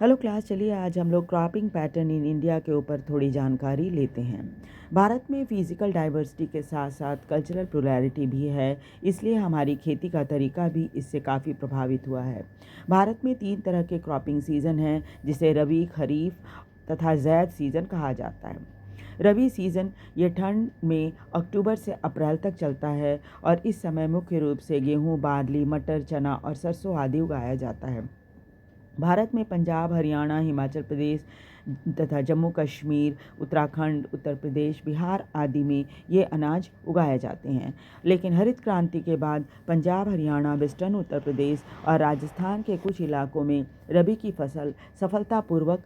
Hello class, चलिए आज हम लोग क्रॉपिंग पैटर्न इन इंडिया के ऊपर थोड़ी जानकारी लेते हैं। भारत में फिजिकल डाइवर्सिटी के साथ साथ कल्चरल प्लुरैलिटी भी है, इसलिए हमारी खेती का तरीका भी इससे काफ़ी प्रभावित हुआ है। भारत में 3 तरह के क्रॉपिंग सीज़न हैं, जिसे रबी, खरीफ तथा ज़ैद सीज़न कहा जाता है। रबी सीज़न ये ठंड में अक्टूबर से अप्रैल तक चलता है और इस समय मुख्य रूप से गेहूँ, बार्ली, मटर, चना और सरसों आदि उगाया जाता है। भारत में पंजाब, हरियाणा, हिमाचल प्रदेश तथा जम्मू कश्मीर, उत्तराखंड, उत्तर प्रदेश, बिहार आदि में ये अनाज उगाए जाते हैं। लेकिन हरित क्रांति के बाद पंजाब, हरियाणा, वेस्टर्न उत्तर प्रदेश और राजस्थान के कुछ इलाकों में रबी की फसल सफलतापूर्वक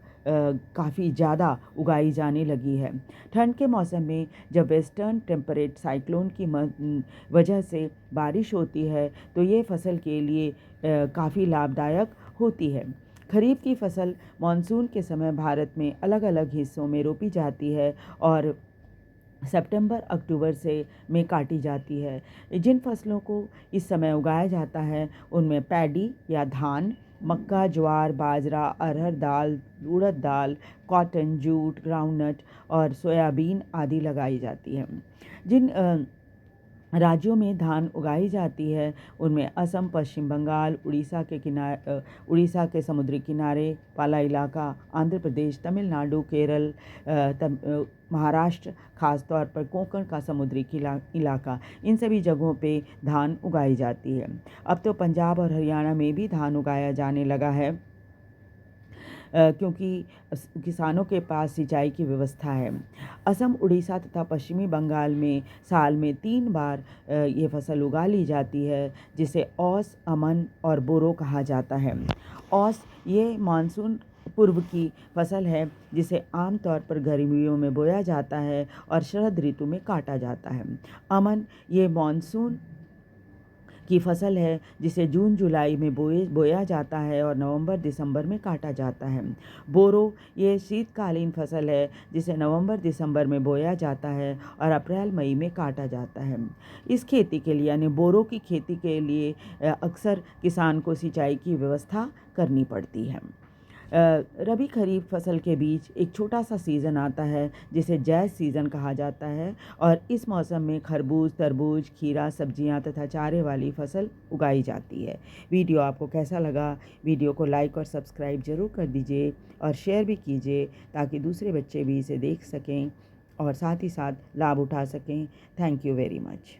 काफ़ी ज़्यादा उगाई जाने लगी है। ठंड के मौसम में जब वेस्टर्न टेम्परेट साइक्लोन की वजह से बारिश होती है तो ये फसल के लिए काफ़ी लाभदायक होती है। खरीफ की फसल मानसून के समय भारत में अलग अलग हिस्सों में रोपी जाती है और सितंबर अक्टूबर से में काटी जाती है। जिन फसलों को इस समय उगाया जाता है उनमें पैडी या धान, मक्का, ज्वार, बाजरा, अरहर दाल, उड़द दाल, कॉटन, जूट, ग्राउंडनट और सोयाबीन आदि लगाई जाती है। जिन राज्यों में धान उगाई जाती है उनमें असम, पश्चिम बंगाल, उड़ीसा के समुद्री किनारे वाला इलाका, आंध्र प्रदेश, तमिलनाडु, केरल, महाराष्ट्र, खासतौर पर कोंकण का समुद्री इलाका, इन सभी जगहों पे धान उगाई जाती है। अब तो पंजाब और हरियाणा में भी धान उगाया जाने लगा है क्योंकि किसानों के पास सिंचाई की व्यवस्था है। असम, उड़ीसा तथा पश्चिमी बंगाल में साल में 3 बार ये फसल उगा ली जाती है, जिसे औस, अमन और बोरो कहा जाता है। औस ये मानसून पूर्व की फसल है, जिसे आमतौर पर गर्मियों में बोया जाता है और शरद ऋतु में काटा जाता है। अमन ये मानसून की फसल है, जिसे जून जुलाई में बोया जाता है और नवंबर दिसंबर में काटा जाता है। बोरो ये शीतकालीन फसल है, जिसे नवंबर दिसंबर में बोया जाता है और अप्रैल मई में काटा जाता है। इस खेती के लिए यानी बोरो की खेती के लिए अक्सर किसान को सिंचाई की व्यवस्था करनी पड़ती है। रबी खरीफ फसल के बीच एक छोटा सा सीज़न आता है, जिसे जैद सीज़न कहा जाता है और इस मौसम में खरबूज, तरबूज, खीरा, सब्जियां तथा चारे वाली फसल उगाई जाती है। वीडियो आपको कैसा लगा? वीडियो को लाइक और सब्सक्राइब ज़रूर कर दीजिए और शेयर भी कीजिए, ताकि दूसरे बच्चे भी इसे देख सकें और साथ ही साथ लाभ उठा सकें। Thank you very much.